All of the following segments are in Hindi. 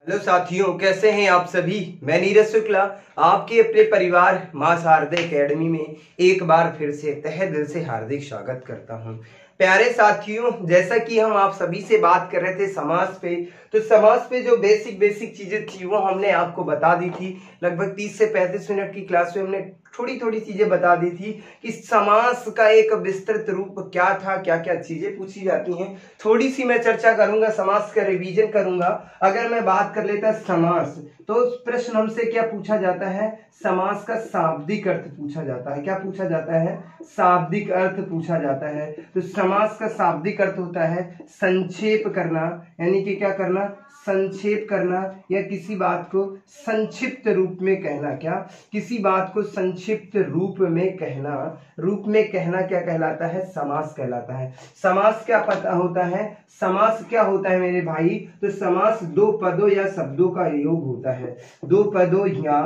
हेलो साथियों, कैसे हैं आप सभी। मैं नीरज शुक्ला आपके अपने परिवार मां शारदा एकेडमी में एक बार फिर से तहे दिल से हार्दिक स्वागत करता हूं। प्यारे साथियों, जैसा कि हम आप सभी से बात कर रहे थे समाज पे, तो समाज पे जो बेसिक चीजें थी वो हमने आपको बता दी थी। लगभग 30 से 35 मिनट की क्लास में हमने थोड़ी चीजें बता दी थी कि समास का एक विस्तृत रूप क्या था, क्या क्या चीजें पूछी जाती हैं। थोड़ी सी मैं चर्चा करूंगा, समास का रिवीजन करूंगा। अगर मैं बात कर लेता समास, तो प्रश्न हमसे क्या पूछा जाता है, समास का शाब्दिक अर्थ पूछा जाता है। क्या पूछा जाता है? शाब्दिक अर्थ पूछा जाता है। तो समास का शाब्दिक अर्थ होता है संक्षेप करना, यानी कि क्या करना, संक्षेप करना, या किसी बात को संक्षिप्त रूप में कहना। क्या? किसी बात को संक्षिप्त रूप में कहना। रूप में कहना क्या कहलाता है? समास कहलाता है। समास क्या पता होता है? समास क्या होता है मेरे भाई? तो समास दो पदों या शब्दों का योग होता है। दो पदों या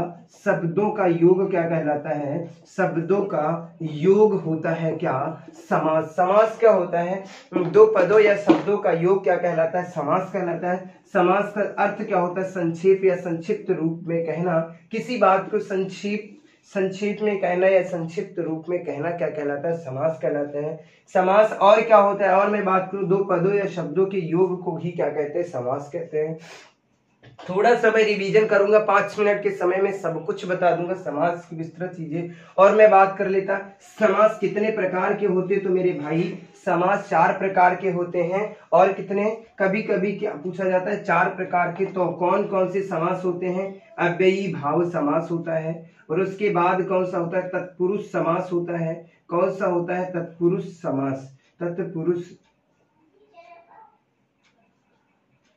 शब्दों का योग क्या कहलाता है? शब्दों का योग होता है क्या? समास। समास क्या होता है? दो पदों या शब्दों का योग क्या कहलाता है? समास कहलाता है। समास का अर्थ क्या होता है? संक्षेप या संक्षिप्त रूप में कहना। किसी बात को संक्षेप में कहना या संक्षिप्त रूप में कहना क्या कहलाता है? समास कहलाता है। समास और क्या होता है? और मैं बात करूं, दो पदों या शब्दों के योग को ही क्या कहते हैं? समास कहते हैं। थोड़ा सा मैं रिवीजन करूंगा, 5 मिनट के समय में सब कुछ बता दूंगा समास की विस्तृत चीजें। और मैं बात कर लेता समास कितने प्रकार के होते, तो मेरे भाई समास 4 प्रकार के होते हैं। और कितने, कभी कभी क्या पूछा जाता है, 4 प्रकार के। तो कौन कौन से समास होते हैं? अव्ययी भाव समास होता है, और उसके बाद कौन सा होता है? तत्पुरुष समास होता है। कौन सा होता है? तत्पुरुष समास।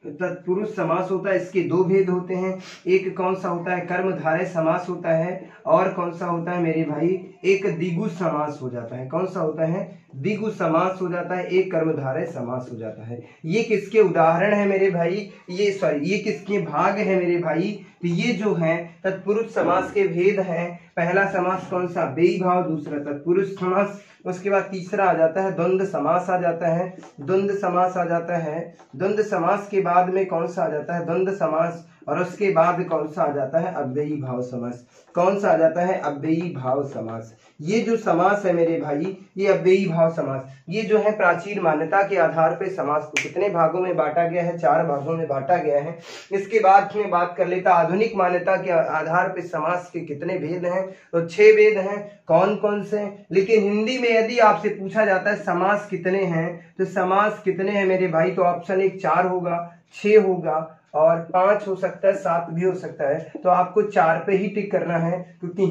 तत्पुरुष समास होता है। इसके दो भेद होते हैं। एक कौन सा होता है? कर्मधारय समास होता है। और कौन सा होता है मेरे भाई? एक द्विगु समास हो जाता है। कौन सा होता है? द्विगु समास हो जाता है। एक कर्मधारय समास हो जाता है। ये किसके उदाहरण है मेरे भाई? ये किसके भाग है मेरे भाई? तो ये जो है तत्पुरुष समास के भेद हैं। पहला समास कौन सा? अव्ययी भाव। दूसरा तत्पुरुष समास। उसके बाद तीसरा आ जाता है द्वंद्व समास आ जाता है। द्वंद्व समास आ जाता है। द्वंद्व समास के बाद में कौन सा आ जाता है? द्वंद्व समास। और उसके बाद कौन सा आ जाता है? अव्ययी भाव समास। कौन सा आ जाता है? अव्ययी भाव समास। ये जो समास है मेरे भाई, ये अव्ययी भाव समास, ये जो है प्राचीन मान्यता के आधार पर समास को कितने भागों में बांटा गया है? 4 भागों में बांटा गया है। इसके बाद में बात कर लेता आधुनिक मान्यता के आधार पर समास के कितने भेद हैं? तो 6 भेद हैं। कौन कौन से? लेकिन हिंदी में यदि आपसे पूछा जाता है समास कितने हैं, तो समास कितने हैं मेरे भाई? तो ऑप्शन 1 4 होगा, 6 होगा, और 5 हो सकता है, 7 भी हो सकता है। तो आपको 4 पे ही टिक करना है, क्योंकि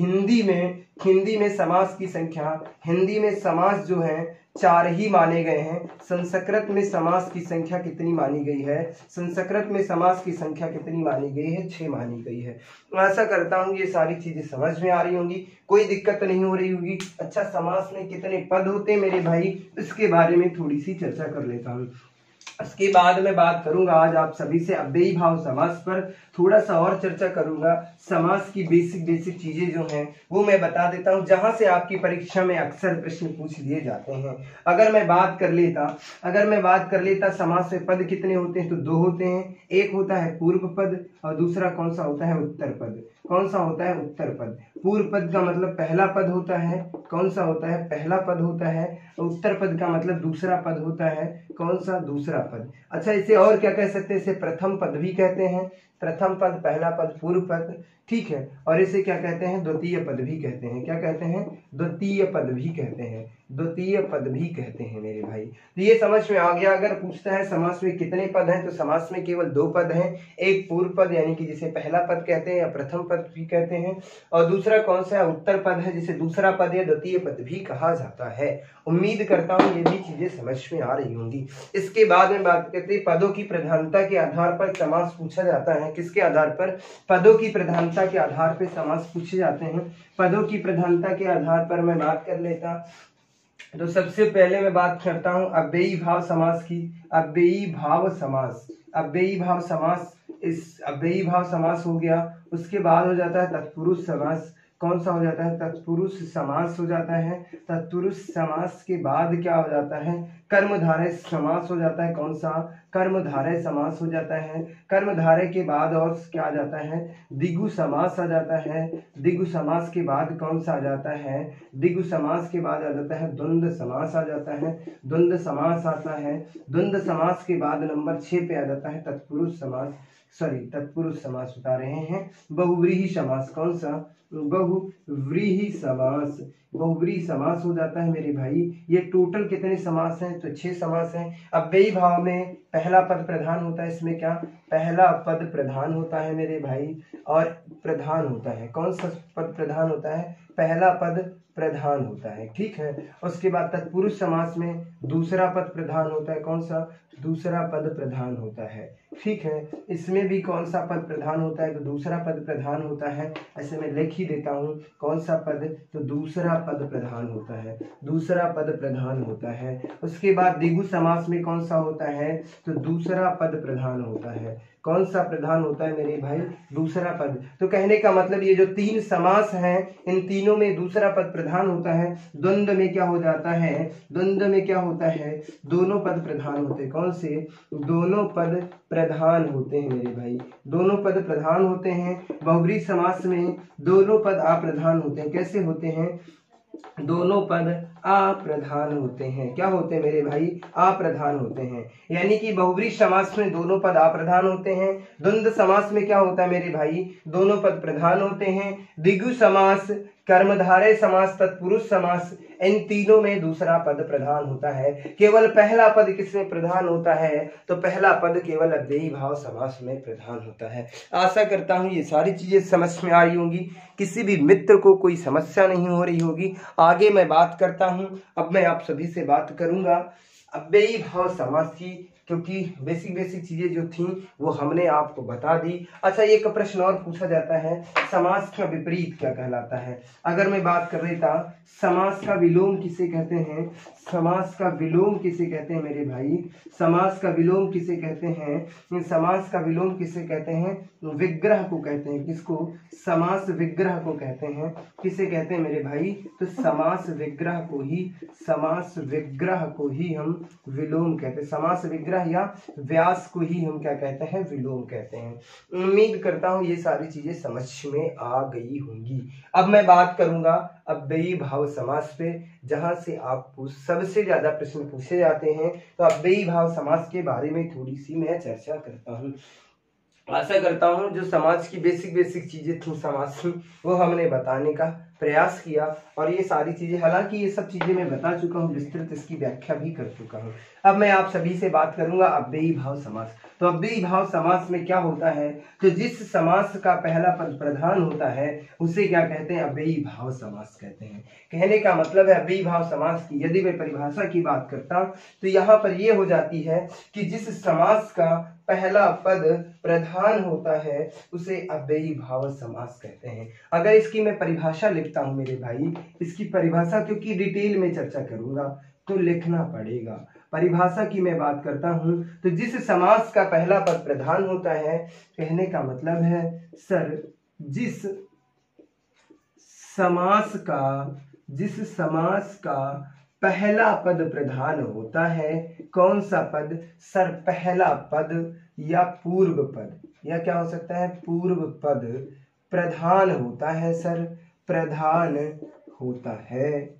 हिंदी में समास की संख्या, हिंदी में समास जो है 4 ही माने गए हैं। संस्कृत में समास की संख्या कितनी मानी गई है? संस्कृत में समास की संख्या कितनी मानी गई है? 6 मानी गई है। आशा करता हूँ ये सारी चीजें समझ में आ रही होंगी, कोई दिक्कत नहीं हो रही होगी। अच्छा, समास में कितने पद होते हैं मेरे भाई, इसके बारे में थोड़ी सी चर्चा कर लेता हूँ। इसके बाद मैं बात करूंगा आज आप सभी से अव्ययी भाव समास पर थोड़ा सा और चर्चा करूंगा। समास की बेसिक चीजें जो हैं वो मैं बता देता हूं, जहां से आपकी परीक्षा में अक्सर प्रश्न पूछ लिए जाते हैं। अगर मैं बात कर लेता समास में पद कितने होते हैं, तो 2 होते हैं। एक होता है पूर्व पद, और दूसरा कौन सा होता है? उत्तर पद। कौन सा होता है? उत्तर पद। पूर्व पद का मतलब पहला पद होता है। कौन सा होता है? पहला पद होता है। उत्तर पद का मतलब दूसरा पद होता है। कौन सा? दूसरा पद। अच्छा, इसे और क्या कह सकते हैं? इसे प्रथम पद भी कहते हैं। प्रथम पद, पहला पद, पूर्व पद, ठीक है। और इसे क्या कहते हैं? द्वितीय पद भी कहते हैं। क्या कहते हैं? द्वितीय पद भी कहते हैं। द्वितीय पद भी कहते हैं मेरे भाई। तो ये समझ में आ गया। अगर पूछता है समास में कितने पद हैं, तो समास में केवल 2 पद हैं। एक पूर्व पद, यानी कि जिसे पहला पद कहते हैं या प्रथम पद भी कहते हैं, और दूसरा कौन सा है? उत्तर पद है, जिसे दूसरा पद या द्वितीय पद भी कहा जाता है। उम्मीद करता हूँ ये भी चीजें समझ में आ रही होंगी। इसके बाद में बात करते हैं पदों की प्रधानता के आधार पर समास पूछा जाता है। किसके आधार पर? पदों की प्रधानता के आधार पर समास पूछे जाते हैं। पदों की प्रधानता के आधार पर मैं बात कर लेता, तो सबसे पहले मैं बात करता हूं अव्ययी भाव समास की। अव्ययी भाव समास, अव्ययी भाव समास, इस अव्ययी भाव समास हो गया। उसके बाद हो जाता है तत्पुरुष समास। कौन सा हो जाता है? तत्पुरुष समास हो जाता है। तत्पुरुष समास के बाद क्या हो जाता है? कर्मधारय समास हो जाता है। कौन सा? कर्मधारय समास हो जाता है। कर्मधारय के बाद और क्या आ जाता है? द्विगु समास आ जाता है। द्विगु समास के बाद कौन सा आ जाता है? द्विगु समास के बाद आ जाता है द्वंद्व समास आ जाता है। द्वंद्व समास आता है। द्वंद्व समास के बाद नंबर 6 पे आ जाता है तत्पुरुष समास, तत्पुरुष समास बता रहे हैं बहुव्रीहि समास। कौन सा? बहुव्रीहि समास। बहुव्रीहि समास हो जाता है मेरे भाई। ये टोटल कितने समास हैं? तो 6 समास हैं। अव्ययी भाव में पहला पद प्रधान होता है। इसमें क्या? पहला पद प्रधान होता है मेरे भाई, और प्रधान होता है। कौन सा पद प्रधान होता है? पहला पद प्रधान होता है। ठीक है। उसके बाद तत्पुरुष समास में दूसरा पद प्रधान होता है। कौन सा? दूसरा पद प्रधान होता है। ठीक है। इसमें भी कौन सा पद प्रधान होता है? तो दूसरा पद प्रधान होता है। ऐसे मैं लिख ही देता हूँ कौन सा पद, तो दूसरा पद प्रधान होता है। दूसरा पद प्रधान होता है। उसके बाद द्विगु समास में कौन सा होता है? तो दूसरा पद प्रधान होता है। कौन सा प्रधान होता है मेरे भाई? दूसरा पद। तो कहने का मतलब ये जो 3 समास हैं, इन तीनों में दूसरा पद प्रधान होता है। द्वंद्व में क्या हो जाता है? द्वंद्व में क्या होता है? दोनों पद प्रधान होते हैं। कौन से? दोनों पद प्रधान होते हैं मेरे भाई। दोनों पद प्रधान होते हैं। बहुव्रीहि समास में दोनों पद अप्रधान होते हैं। कैसे होते हैं? दोनों पद अप्रधान होते हैं। क्या होते हैं मेरे भाई? अप्रधान होते हैं। यानी कि बहुव्रीहि समास में दोनों पद अप्रधान होते हैं। द्वंद्व समास में क्या होता है मेरे भाई? दोनों पद प्रधान होते हैं। द्विगु समास, कर्मधारय समास, तत्पुरुष समास, इन तीनों में दूसरा पद प्रधान होता है। केवल पहला पद किसमें प्रधान होता है? तो पहला पद केवल अव्ययी भाव समास में प्रधान होता है। आशा करता हूं ये सारी चीजें समझ में आ रही होंगी, किसी भी मित्र को कोई समस्या नहीं हो रही होगी। आगे मैं बात करता हूं। अब मैं आप सभी से बात करूंगा अव्ययी भाव समास की, क्योंकि बेसिक चीजें जो थी वो हमने आपको बता दी। अच्छा, एक प्रश्न और पूछा जाता है, समास का विपरीत क्या कहलाता है? अगर मैं बात कर लेता समास का विलोम किसे कहते हैं? समास का विलोम किसे कहते हैं मेरे भाई? समास का विलोम किसे कहते हैं? समास का विलोम किसे कहते हैं? विग्रह को कहते हैं। किसको? समास विग्रह को कहते हैं। किसे कहते हैं मेरे भाई? तो समास विग्रह को ही, समास विग्रह को ही हम विलोम कहते हैं। समास विग्रह या व्यास को ही हम क्या कहते हैं? विलोम कहते हैं। उम्मीद करता हूं ये सारी चीजें समझ में आ गई होंगी। अब मैं बात करूंगा अव्ययी भाव समास पे, जहां से आपको सबसे ज्यादा प्रश्न पूछे जाते हैं। तो अव्ययी भाव समास के बारे में थोड़ी सी मैं चर्चा करता हूं। आशा करता हूं जो समाज की बेसिक चीजें थी समाज की, वो हमने बताने का प्रयास किया। और ये सारी चीजें, हालांकि ये सब चीजें मैं बता चुका हूँ, विस्तृत इसकी व्याख्या भी कर चुका हूँ। अब मैं आप सभी से बात करूंगा अव्ययी भाव समास। तो अव्ययी भाव समास में क्या होता है? तो जिस समास का पहला पद प्रधान होता है उसे क्या कहते हैं? अव्ययी भाव समास कहते हैं। कहने का मतलब है अव्ययी भाव समास की यदि मैं परिभाषा की बात करता तो यहाँ पर यह हो जाती है कि जिस समास का पहला पद प्रधान होता है उसे अव्ययी भाव समास कहते हैं। अगर इसकी मैं परिभाषा लिखता हूं मेरे भाई, इसकी परिभाषा क्योंकि डिटेल में चर्चा करूंगा तो लिखना पड़ेगा। परिभाषा की मैं बात करता हूं तो जिस समास का पहला पद प्रधान होता है, कहने का मतलब है सर जिस समास का पहला पद प्रधान होता है। कौन सा पद? सर पहला पद या पूर्व पद, या क्या हो सकता है? पूर्व पद प्रधान होता है सर, प्रधान होता है,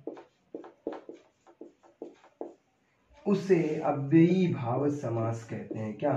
उसे अव्ययी भाव समास कहते हैं। क्या?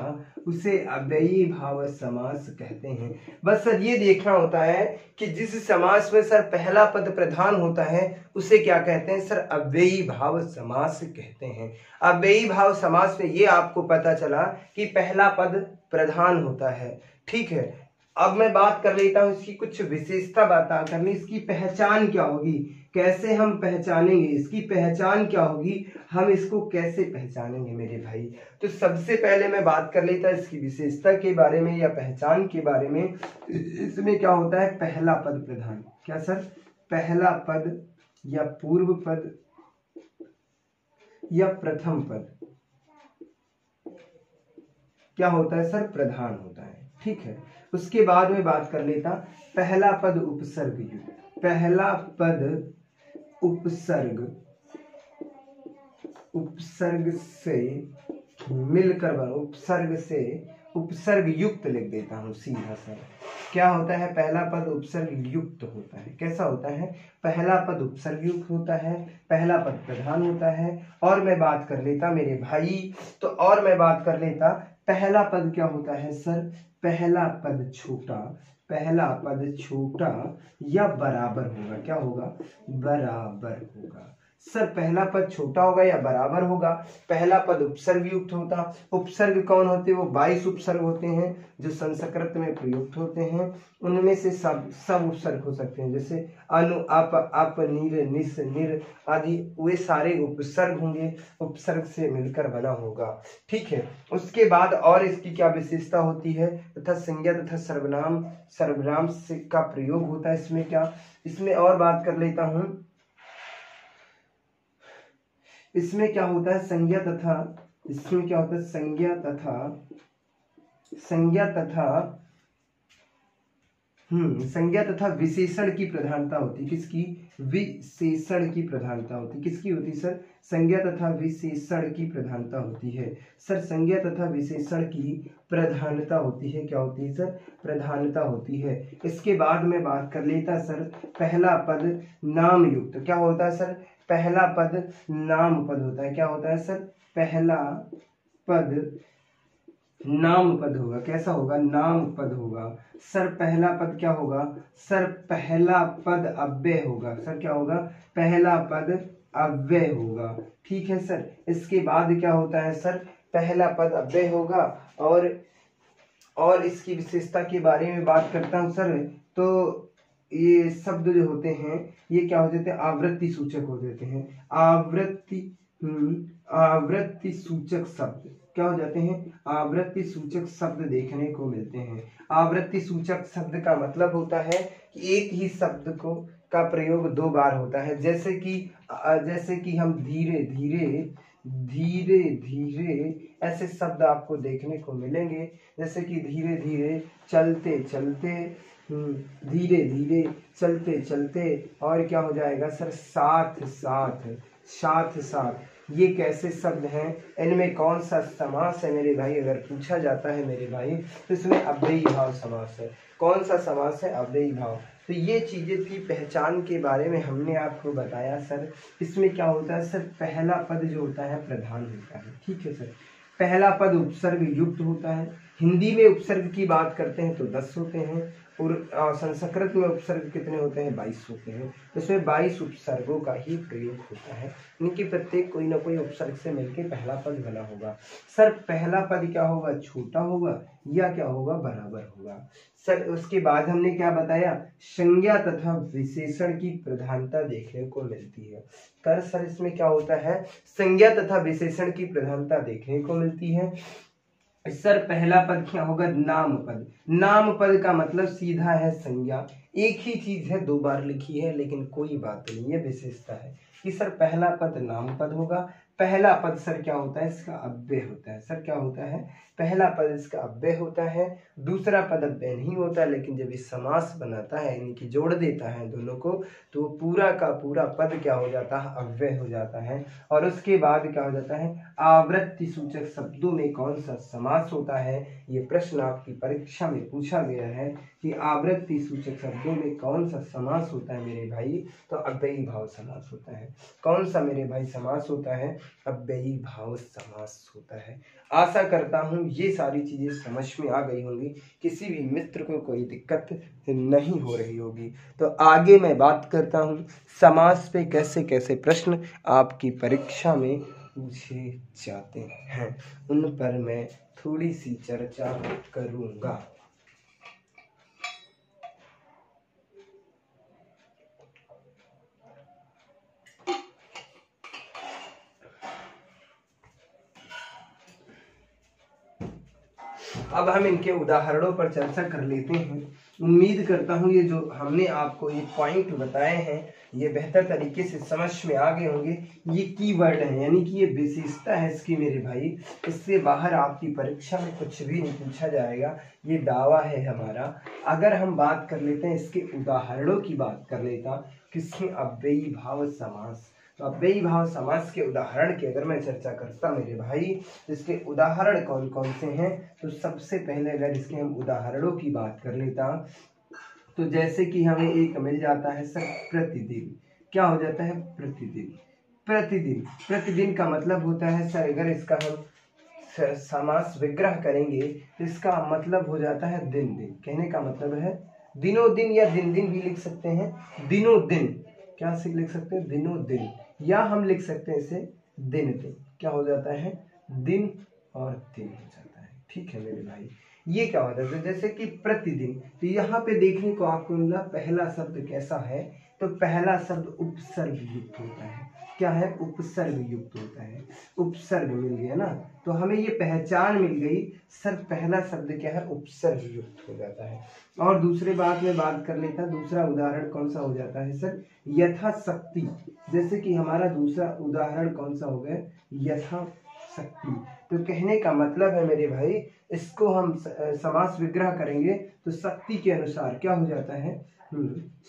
उसे अव्ययी भाव समास कहते हैं। बस सर ये देखना होता है कि जिस समास में सर पहला पद प्रधान होता है उसे क्या कहते हैं? सर अव्ययी भाव समास कहते हैं। अव्ययी भाव समास में ये आपको पता चला कि पहला पद प्रधान होता है। ठीक है। अब मैं बात कर लेता हूं इसकी कुछ विशेषता बता करनी, इसकी पहचान क्या होगी, कैसे हम पहचानेंगे, इसकी पहचान क्या होगी, हम इसको कैसे पहचानेंगे मेरे भाई। तो सबसे पहले मैं बात कर लेता इसकी विशेषता के बारे में या पहचान के बारे में। इसमें क्या होता है? पहला पद प्रधान। क्या सर? पहला पद या पूर्व पद या प्रथम पद क्या होता है सर? प्रधान होता है। ठीक है। उसके बाद में बात कर लेता पहला पद उपसर्ग युक्त। पहला पद उपसर्ग उपसर्ग से मिलकर बना, उपसर्ग से उपसर्ग युक्त लिख देता हूँ सीधा सा। क्या होता है, पहला पद उपसर्ग युक्त होता है। कैसा होता है, पहला पद उपसर्ग युक्त होता है, पहला पद प्रधान होता है। और मैं बात कर लेता मेरे भाई, तो और मैं बात कर लेता, पहला पद क्या होता है सर, पहला पद छोटा, पहला पद छोटा या बराबर होगा। क्या होगा, बराबर होगा सर। पहला पद छोटा होगा या बराबर होगा। पहला पद उपसर्ग युक्त होता। उपसर्ग कौन होते हैं, वो 22 उपसर्ग होते हैं जो संस्कृत में प्रयुक्त होते हैं। उनमें से सब उपसर्ग हो सकते हैं, जैसे अनु, अप, नीर, निस, निर आदि, वे सारे उपसर्ग होंगे, उपसर्ग से मिलकर बना होगा। ठीक है, उसके बाद और इसकी क्या विशेषता होती है, तथा संज्ञा तथा सर्वनाम, सर्वनाम से का प्रयोग होता है। इसमें क्या, इसमें और बात कर लेता हूं, इसमें क्या होता है, संज्ञा तथा, इसमें क्या होता है, संज्ञा तथा, संज्ञा तथा संज्ञा तथा विशेषण की प्रधानता होती। किसकी, विशेषण की प्रधानता होती। किसकी होती सर, संज्ञा तथा विशेषण की प्रधानता होती है सर। संज्ञा तथा विशेषण की प्रधानता होती है। क्या होती है सर, प्रधानता होती है। इसके बाद में बात कर लेता सर, पहला पद नाम युक्त। क्या होता है सर, पहला पद नाम पद होता है। क्या होता है सर, पहला पद नाम पद होगा। कैसा होगा, नाम पद होगा सर। पहला पद क्या होगा सर, पहला पद अव्यय होगा सर। क्या होगा, पहला पद अव्यय होगा। ठीक है सर। इसके बाद क्या होता है सर, पहला पद अव्यय होगा। और इसकी विशेषता के बारे में बात करता हूं सर, तो ये शब्द जो होते हैं ये क्या हो जाते हैं, आवृत्ति सूचक हो जाते हैं। आवृत्ति सूचक शब्द क्या हो जाते हैं, आवृत्ति सूचक शब्द देखने को मिलते हैं। आवृत्ति सूचक शब्द का मतलब होता है कि एक ही शब्द को का प्रयोग 2 बार होता है। जैसे कि हम धीरे धीरे, धीरे धीरे, ऐसे शब्द आपको देखने को मिलेंगे। जैसे कि धीरे धीरे, चलते चलते, धीरे धीरे, चलते चलते, और क्या हो जाएगा सर, साथ साथ, साथ साथ। ये कैसे शब्द हैं, इनमें कौन सा समास है मेरे भाई, अगर पूछा जाता है मेरे भाई तो इसमें अव्ययी भाव समास है। कौन सा समास है, अव्ययी भाव। तो ये चीजें थी, पहचान के बारे में हमने आपको बताया सर। इसमें क्या होता है सर, पहला पद जो होता है प्रधान होता है। ठीक है सर, पहला पद उपसर्ग युक्त होता है। हिंदी में उपसर्ग की बात करते हैं तो 10 होते हैं, और संस्कृत में उपसर्ग कितने होते हैं, 22 होते हैं। इसमें 22 उपसर्गों का ही प्रयोग होता है। इनकी प्रत्येक कोई ना कोई उपसर्ग से मिलकर पहला पद बना होगा। सर पहला पद क्या होगा, छोटा होगा या क्या होगा, बराबर होगा सर। उसके बाद हमने क्या बताया, संज्ञा तथा विशेषण की प्रधानता देखने को मिलती है। कर सर इसमें क्या होता है, संज्ञा तथा विशेषण की प्रधानता देखने को मिलती है। सर पहला पद क्या होगा, नाम पद। नाम पद का मतलब सीधा है संज्ञा। एक ही चीज है, 2 बार लिखी है, लेकिन कोई बात नहीं, ये विशेषता है कि सर पहला पद नाम पद होगा। पहला पद सर क्या होता है, इसका अव्यय होता है। सर क्या होता है, पहला पद इसका अव्यय होता है। दूसरा पद अव्यय नहीं होता, लेकिन जब ये समास बनाता है, यानी कि जोड़ देता है दोनों को, तो पूरा का पूरा पद क्या हो जाता है, अव्यय हो जाता है। और उसके बाद क्या हो जाता है, आवृत्ति सूचक शब्दों में कौन सा समास होता है। ये प्रश्न आपकी परीक्षा में पूछा गया है कि आवृत्ति सूचक शब्दों में कौन सा समास होता है मेरे भाई, तो अव्ययी भाव समास होता है। कौन सा मेरे भाई समास होता है, अव्ययी भाव समास होता है। आशा करता हूं ये सारी चीजें समझ में आ गई होंगी, किसी भी मित्र को कोई दिक्कत नहीं हो रही होगी। तो आगे मैं बात करता हूं समास पे कैसे कैसे प्रश्न आपकी परीक्षा में पूछे जाते हैं, उन पर मैं थोड़ी सी चर्चा करूंगा। अब हम इनके उदाहरणों पर चर्चा कर लेते हैं। उम्मीद करता हूं ये जो हमने आपको ये पॉइंट बताए हैं ये बेहतर तरीके से समझ में आ गए होंगे। ये कीवर्ड है, यानी कि ये विशेषता है इसकी मेरे भाई, इससे बाहर आपकी परीक्षा में कुछ भी नहीं पूछा जाएगा, ये दावा है हमारा। अगर हम बात कर लेते हैं इसके उदाहरणों की बात कर लेता, किसमें अव्ययी भाव समास, तो अव्ययी भाव समास के उदाहरण की अगर मैं चर्चा करता मेरे भाई, तो इसके उदाहरण कौन कौन से हैं, तो सबसे पहले अगर इसके हम उदाहरणों की बात कर लेता, तो जैसे कि हमें एक मिल जाता है सर प्रतिदिन। क्या हो जाता है? प्रतिदिन। प्रतिदिन, प्रतिदिन का मतलब होता है सर, अगर इसका हम समास विग्रह करेंगे तो इसका मतलब हो जाता है दिन दिन। कहने का मतलब है दिनों दिन, या दिन दिन भी लिख सकते हैं, दिनों दिन। क्या से लिख सकते हैं? दिनों दिन, या हम लिख सकते हैं इसे दिन दिन। क्या हो जाता है? दिन और दिन हो जाता है। ठीक है मेरे भाई, ये क्या होता है? जैसे कि प्रतिदिन, तो यहाँ पे देखने को आपको मिला पहला शब्द कैसा है, तो पहला शब्द उपसर्ग युक्त होता है। क्या है? उपसर्ग युक्त होता है। उपसर्ग मिल गया ना, तो हमें ये पहचान मिल गई सर, पहला शब्द क्या है? उपसर्ग युक्त हो जाता है। और दूसरे बात में बात कर लेता, दूसरा उदाहरण कौन सा हो जाता है सर? यथाशक्ति। जैसे कि हमारा दूसरा उदाहरण कौन सा हो गया? यथाशक्ति। तो कहने का मतलब है मेरे भाई, इसको हम समास विग्रह करेंगे तो शक्ति के अनुसार क्या हो जाता है?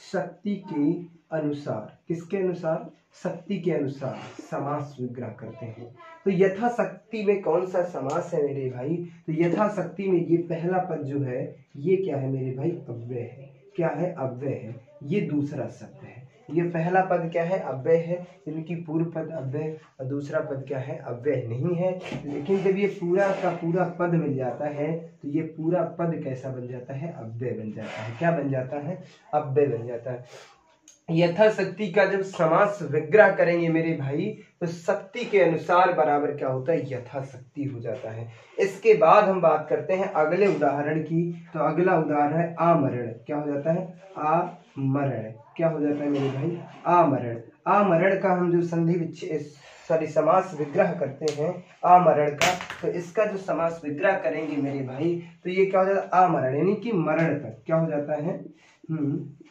शक्ति के अनुसार। किसके अनुसार? शक्ति के अनुसार समास विग्रह करते हैं। तो यथाशक्ति में कौन सा समास है मेरे भाई? तो यथाशक्ति में ये पहला पद जो है ये क्या है मेरे भाई? अव्यय है। क्या है? अव्यय है। ये दूसरा शब्द है। ये पहला पद क्या है? अव्यय है, इनकी पूर्व पद अव्यय, और दूसरा पद क्या है? अव्यय नहीं है। लेकिन जब ये पूरा का पूरा पद मिल जाता है तो ये पूरा पद कैसा बन जाता है? अव्यय बन जाता है। क्या बन जाता है? अव्यय बन जाता है। यथाशक्ति का जब समास विग्रह करेंगे मेरे भाई, तो शक्ति के अनुसार बराबर क्या होता है? यथाशक्ति हो जाता है। इसके बाद हम बात करते हैं अगले उदाहरण की, तो अगला उदाहरण है आमरण। क्या हो जाता है? आमरण। क्या हो जाता है मेरे भाई? आमरण। आमरण का हम जो संधि समास विग्रह करते हैं आमरण का, तो इसका जो समास विग्रह करेंगे मेरे भाई, तो ये क्या हो जाता है? आमरण, यानी कि मरण तक। क्या हो जाता है?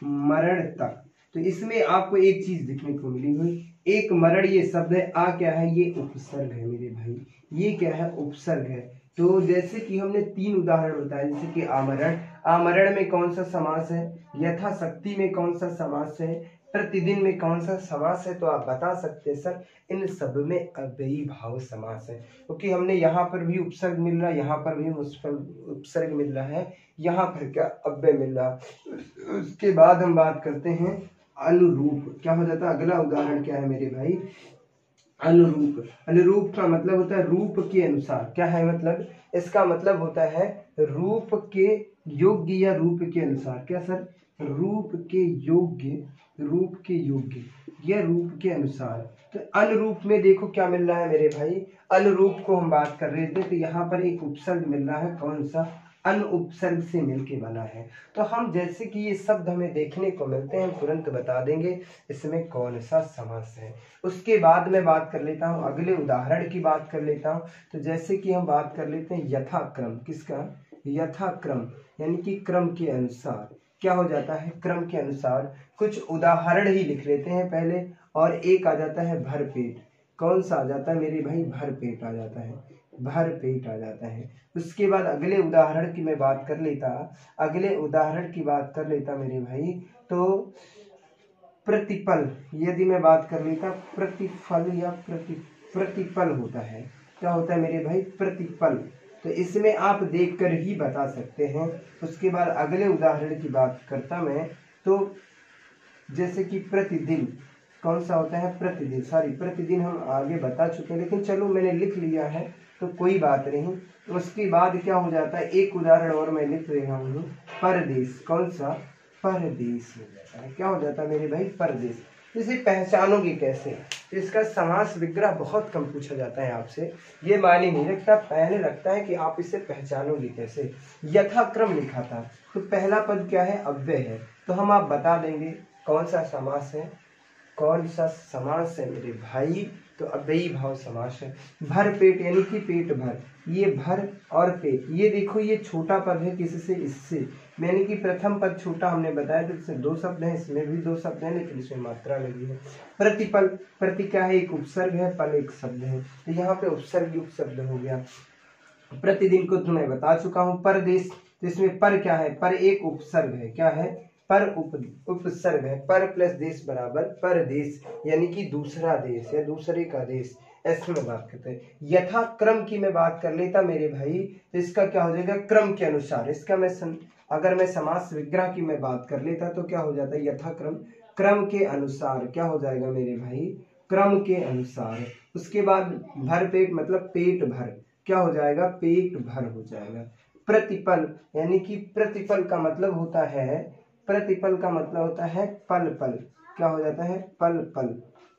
मरण तक। तो इसमें आपको एक चीज देखने को मिली हुई, एक मरण ये शब्द है, आ क्या है? ये उपसर्ग है मेरे भाई। ये क्या है? उपसर्ग है। तो जैसे कि हमने 3 उदाहरण बताए, जैसे कि आमरण, आमरण में कौन सा समास है? यथाशक्ति में कौन सा समास है? प्रतिदिन में कौन सा समास है? तो आप बता सकते हैं सर, इन सब में अव्ययी भाव समास है, क्योंकि हमने यहाँ पर भी उपसर्ग मिल रहा है, यहाँ पर भी उपसर्ग मिल रहा है, यहाँ पर क्या? अव्यय मिल रहा है। उसके बाद हम बात करते हैं अनुरूप। क्या हो जाता है? अगला उदाहरण क्या है मेरे भाई? अनुरूप। अनुरूप का मतलब होता है रूप के अनुसार। क्या है मतलब? इसका मतलब होता है रूप के योग्य या रूप के अनुसार। क्या सर? रूप के योग्य, रूप के योग्य या रूप के अनुसार। तो अनुरूप में देखो क्या मिल रहा है मेरे भाई? अनुरूप को हम बात कर रहे थे, तो यहाँ पर एक उपसर्ग मिल रहा है, कौन सा? अन उपसर्ग से मिलके बना है। तो हम जैसे कि ये शब्द हमें देखने को मिलते हैं, तुरंत बता देंगे इसमें कौन सा समास है। उसके बाद मैं बात कर लेता हूँ, अगले उदाहरण की बात कर लेता हूँ। तो जैसे कि हम बात कर लेते हैं यथाक्रम। किसका? यथाक्रम, यानी कि क्रम के अनुसार। क्या हो जाता है? क्रम के अनुसार। कुछ उदाहरण ही लिख लेते हैं पहले, और एक आ जाता है भरपेट। कौन सा आ जाता है मेरे भाई? भरपेट आ जाता है। भरपेट आ जाता है। उसके बाद अगले उदाहरण की मैं बात कर लेता, अगले उदाहरण की बात कर लेता मेरे भाई, तो प्रतिपल। यदि मैं बात कर लेता प्रतिफल या प्रतिपल होता है। क्या होता है मेरे भाई? प्रतिपल। तो इसमें आप देखकर ही बता सकते हैं। उसके बाद अगले उदाहरण की बात करता मैं, तो जैसे कि प्रतिदिन। कौन सा होता है? प्रतिदिन। सॉरी, प्रतिदिन हम आगे बता चुके हैं, लेकिन चलो मैंने लिख लिया है तो कोई बात नहीं। उसके बाद क्या हो जाता है? एक उदाहरण और मैं लिख रहा हूँ, परदेश। कौन सा? परदेश हो जाता है। क्या हो जाता है मेरे भाई? परदेश। इसे पहचानोगे कैसे? तो इसका समास विग्रह बहुत कम पूछा जाता है आपसे, ये मायने नहीं रखता, पहले रखता है कि आप इसे पहचानोगे कैसे। यथाक्रम लिखा था, तो पहला पद क्या है? अव्यय है। तो हम आप बता देंगे कौन सा समास है, कौन सा समास है मेरे भाई? तो अव्ययी भाव समास है। भर पेट, यानी कि पेट भर। ये भर और पेट, ये देखो ये छोटा पद है, किससे? इससे, यानी कि प्रथम पद छोटा हमने बताया, तो इससे 2 शब्द हैं, इसमें भी 2 शब्द हैं, लेकिन इसमें मात्रा लगी है। प्रतिपल, प्रति क्या है? एक उपसर्ग है, पल एक शब्द है, तो यहाँ पे उपसर्ग युक्त शब्द हो गया। प्रतिदिन को तो मैं बता चुका हूँ। परदेश, तो इसमें पर क्या है? पर एक उपसर्ग है। क्या है? पर उपसर्ग है, पर प्लस देश बराबर परदेश, यानी कि दूसरा देश या दूसरे का देश, ऐसे में बात करते हैं। यथा क्रम की मैं बात कर लेता मेरे भाई, तो इसका क्या हो जाएगा, क्रम के अनुसार। इसका मैं अगर मैं समास विग्रह की मैं बात कर लेता तो क्या हो जाता है, यथा क्रम, क्रम के अनुसार क्या हो जाएगा मेरे भाई, क्रम के अनुसार। उसके बाद भर पेट मतलब पेट भर, क्या हो जाएगा, पेट भर हो जाएगा। प्रतिपल, यानी कि प्रतिपल का मतलब होता है, प्रतिपल का मतलब होता है पल पल, क्या हो जाता है, पल पल,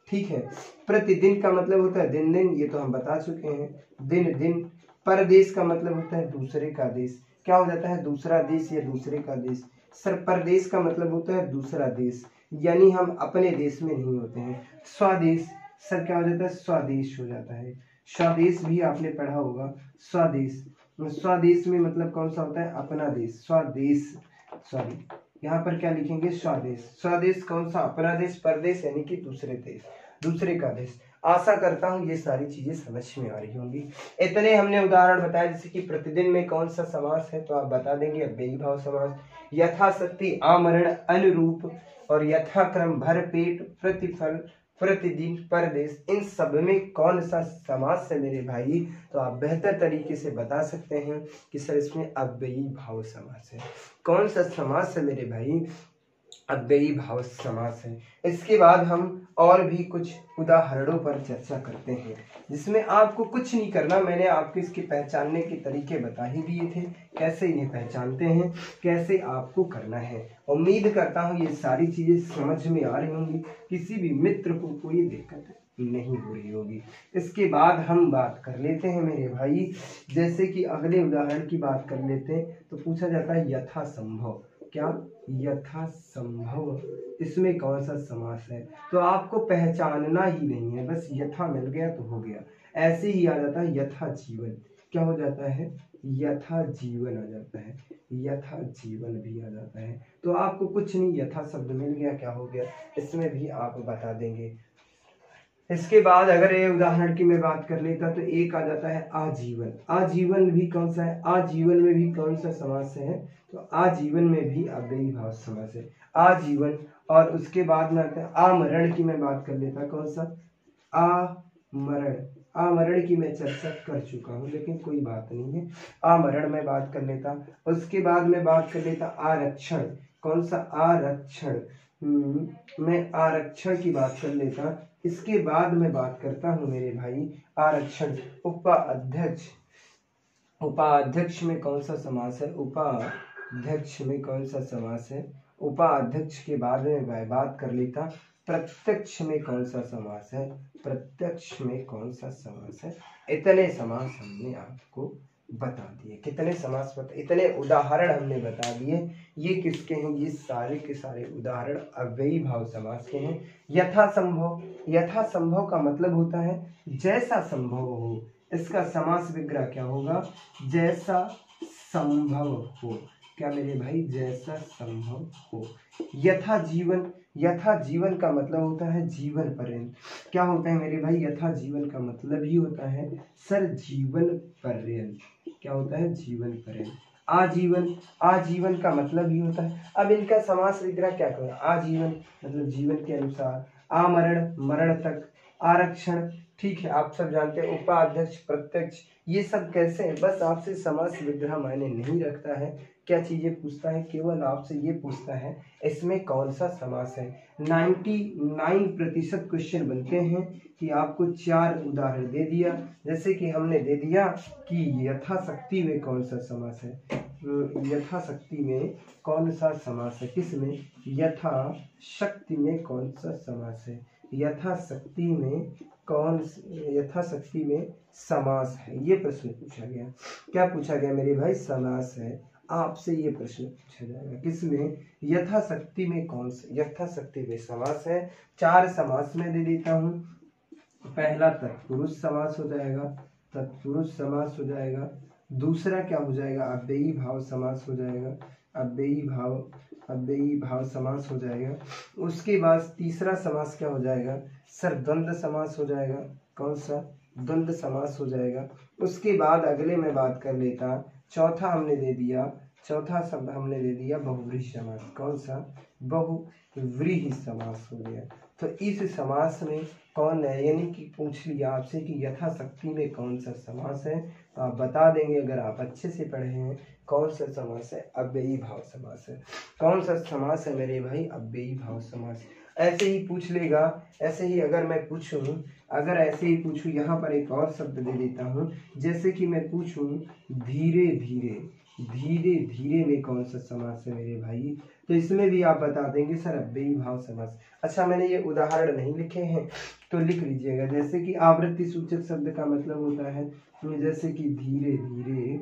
ठीक है। प्रतिदिन का मतलब होता है दिन दिन, ये तो हम बता चुके हैं, दिन दिन। परदेश का मतलब होता है दूसरे का देश, क्या हो जाता है, दूसरा देश या दूसरे का देश। सर परदेश का मतलब होता है दूसरा देश, यानी हम अपने देश में नहीं होते हैं। स्वदेश, सर क्या हो जाता है, स्वदेश हो जाता है। स्वदेश भी आपने पढ़ा होगा, स्वदेश। स्वदेश में मतलब कौन सा होता है, अपना देश, स्वदेश, सॉरी यहाँ पर क्या लिखेंगे, स्वदेश। स्वदेश कौन सा, अपना देश, परदेश यानी कि दूसरे देश, दूसरे का देश। आशा करता हूँ ये सारी चीजें समझ में आ रही होंगी। इतने हमने उदाहरण बताए, जैसे कि प्रतिदिन में कौन सा समास है तो आप बता देंगे, अव्ययी भाव समास, यथाशक्ति, आमरण, अनुरूप और यथाक्रम, भरपेट, प्रतिफल, प्रतिदिन, परदेश, इन सब में कौन सा समास है मेरे भाई, तो आप बेहतर तरीके से बता सकते हैं कि सर इसमें अव्ययी भाव समास है। कौन सा समास है मेरे भाई, अव्ययी भाव समास है। इसके बाद हम और भी कुछ उदाहरणों पर चर्चा करते हैं, जिसमें आपको कुछ नहीं करना, मैंने आपको इसके पहचानने के तरीके बता ही दिए थे, कैसे इन्हें पहचानते हैं, कैसे आपको करना है। उम्मीद करता हूँ ये सारी चीजें समझ में आ रही होंगी, किसी भी मित्र को कोई दिक्कत नहीं हो रही होगी। इसके बाद हम बात कर लेते हैं मेरे भाई, जैसे कि अगले उदाहरण की बात कर लेते हैं, तो पूछा जाता है यथासंभव, क्या, यथासंभव, इसमें कौन सा समास है, तो आपको पहचानना ही नहीं है, बस यथा मिल गया तो हो गया। ऐसे ही आ जाता है यथा जीवन, क्या हो जाता है, यथा जीवन आ जाता है, यथा जीवन भी आ जाता है। तो आपको कुछ नहीं, यथा शब्द मिल गया, क्या हो गया, इसमें भी आप बता देंगे। इसके बाद अगर ये उदाहरण की मैं बात कर लेता तो एक आ जाता है आजीवन। आजीवन भी कौन सा है, आजीवन में भी कौन सा समास है, तो आजीवन में भी अव्ययी भाव समास है, आजीवन। और उसके बाद में आता है आमरण की मैं बात कर लेता, कौन सा, आमरण। आमरण की मैं चर्चा कर चुका हूँ, लेकिन कोई बात नहीं है, आमरण में बात कर लेता। उसके बाद में बात कर लेता आरक्षण, कौन सा, आरक्षण, मैं आरक्षण की बात कर लेता। इसके बाद मैं बात करता हूं मेरे भाई आरक्षण, उपाध्यक्ष। उपाध्यक्ष में कौन सा समास है, उपाध्यक्ष में कौन सा समास है, उपाध्यक्ष के बाद में मैं बात कर लेता प्रत्यक्ष में कौन सा समास है, प्रत्यक्ष में कौन सा समास है। इतने समास हमने आपको बता दिए, कितने समास बता, इतने उदाहरण हमने बता दिए। ये किसके हैं, ये सारे के सारे उदाहरण अव्ययी भाव समास के हैं। यथासंभव, यथासंभव का मतलब होता है जैसा संभव हो, इसका समास विग्रह क्या होगा, जैसा संभव हो, क्या मेरे भाई, जैसा संभव हो। यथा जीवन, यथा जीवन का मतलब होता है जीवन पर्यंत, क्या होता है मेरे भाई, यथा जीवन का मतलब ही होता है सर जीवन पर्यंत, क्या होता है, जीवन पर्यंत। आजीवन, आजीवन का मतलब ही होता है, अब इनका समास विग्रह क्या करें, आजीवन मतलब जीवन के अनुसार, आमरण मरण तक, आरक्षण, ठीक है आप सब जानते हैं, उपाध्यक्ष, प्रत्यक्ष, ये सब कैसे है, बस आपसे समास विग्रह मायने नहीं रखता है, क्या चीजें पूछता है, केवल आपसे ये पूछता है इसमें कौन सा समास है। 99% क्वेश्चन बनते हैं कि आपको 4 उदाहरण दे दिया, जैसे कि हमने दे दिया कि यथाशक्ति में कौन सा समास है, यथाशक्ति में कौन सा समास है, किसमें, यथाशक्ति में कौन सा समास है, यथाशक्ति में कौन, यथाशक्ति में समास है, ये प्रश्न पूछा गया। क्या पूछा गया मेरे भाई, समास है, आपसे ये प्रश्न पूछा जाएगा, किसमें, यथाशक्ति में कौन सा, यथाशक्ति में समास है। 4 समास में दे देता हूँ। पहला तत्पुरुष समास हो जाएगा, तत्पुरुष समास हो जाएगा। दूसरा क्या हो जाएगा, अव्ययी भाव समास हो जाएगा, अव्ययी भाव, अव्ययी भाव समास हो जाएगा। उसके बाद तीसरा समास क्या हो जाएगा सर, द्वंद्व समास हो जाएगा, कौन सा, द्वंद्व समास हो जाएगा। उसके बाद अगले में बात कर लेता, चौथा हमने दे दिया, चौथा शब्द हमने दे दिया बहुव्रीहि समास। कौन सा? बहुव्रीहि समास हो गया। तो इस समास में कौन है, यानी कि पूछ लिया आपसे कि यथाशक्ति में कौन सा समास है, तो आप बता देंगे अगर आप अच्छे से पढ़े हैं। कौन सा समास है? अव्ययी भाव समास है। कौन सा समास है मेरे भाई? अव्ययी भाव समास। ऐसे ही पूछ लेगा, ऐसे ही अगर मैं पूछूं, अगर ऐसे ही पूछूं, यहाँ पर एक और शब्द दे देता हूँ, जैसे कि मैं पूछूं धीरे धीरे, धीरे धीरे में कौन सा समास है मेरे भाई, तो इसमें भी आप बता देंगे सर अव्ययी भाव समास। अच्छा, मैंने ये उदाहरण नहीं लिखे हैं तो लिख लीजिएगा। जैसे कि आवृत्ति सूचक शब्द का मतलब होता है, जैसे कि धीरे धीरे,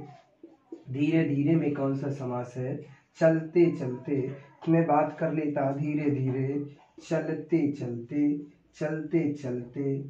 धीरे धीरे में कौन सा समास है? चलते चलते। मैं बात कर लेता धीरे धीरे, चलते चलते, चलते चलते,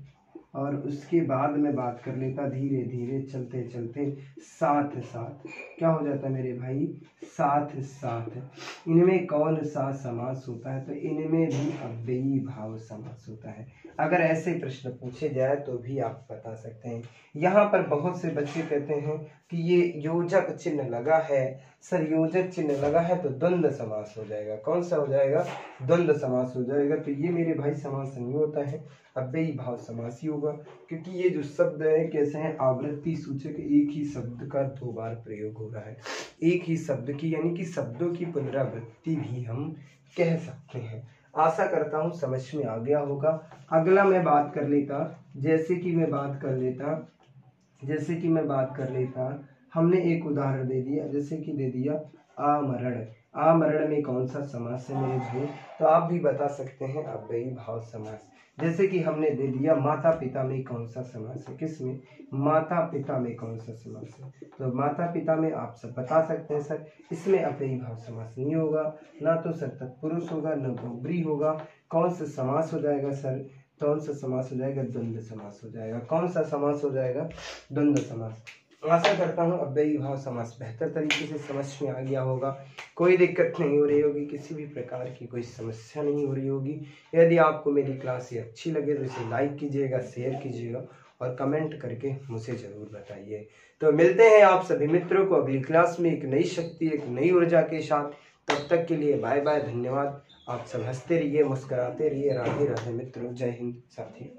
और उसके बाद मैं बात कर लेता धीरे धीरे, चलते चलते, साथ साथ। क्या हो जाता है मेरे भाई? साथ साथ। इनमें कौन सा समास होता है? तो इनमें भी अव्ययी भाव समास होता है। अगर ऐसे प्रश्न पूछे जाए तो भी आप बता सकते हैं। यहाँ पर बहुत से बच्चे कहते हैं कि ये योजक चिन्ह लगा है, सर योजक चिन्ह लगा है तो द्वंद्व समास हो जाएगा। कौन सा हो जाएगा? द्वंद्व समास हो जाएगा। तो ये मेरे भाई समास नहीं होता है, अव्ययी भाव समास ही होगा, क्योंकि ये जो शब्द है कैसे हैं? आवृत्ति सूचक, एक ही शब्द का दो बार प्रयोग हो रहा है, एक ही शब्द की, यानी कि शब्दों की पुनरावृत्ति भी हम कह सकते हैं। आशा करता हूँ समझ में आ गया होगा। अगला मैं बात कर लेता, जैसे कि मैं बात कर लेता, हमने एक उदाहरण दे दिया, जैसे कि दे दिया आमरण। आमरण में कौन सा समास है मेरे भाई? तो आप भी बता सकते हैं अव्ययी भाव समास। जैसे कि हमने दे दिया माता पिता में कौन सा समास है? किसमें? माता पिता में कौन सा समास है? तो माता पिता में आप सब बता सकते हैं सर इसमें अव्ययी भाव समास नहीं होगा, ना तो सर तत्पुरुष होगा, ना बहुव्रीहि होगा। कौन सा समास हो जाएगा सर? कौन सा समास हो जाएगा? द्वंद्व समास हो जाएगा। कौन सा समास हो जाएगा? द्वंद्व समास। आशा करता हूँ अव्ययी भाव समास बेहतर तरीके से समझ में आ गया होगा। कोई दिक्कत नहीं हो रही होगी, किसी भी प्रकार की कोई समस्या नहीं हो रही होगी। यदि आपको मेरी क्लास ये अच्छी लगे तो इसे लाइक कीजिएगा, शेयर कीजिएगा और कमेंट करके मुझे ज़रूर बताइए। तो मिलते हैं आप सभी मित्रों को अगली क्लास में एक नई शक्ति, एक नई ऊर्जा के साथ। तब तक के लिए बाय बाय, धन्यवाद। आप सब हंसते रहिए, मुस्कुराते रहिए। राधे राधे मित्रों, जय हिंद साथी।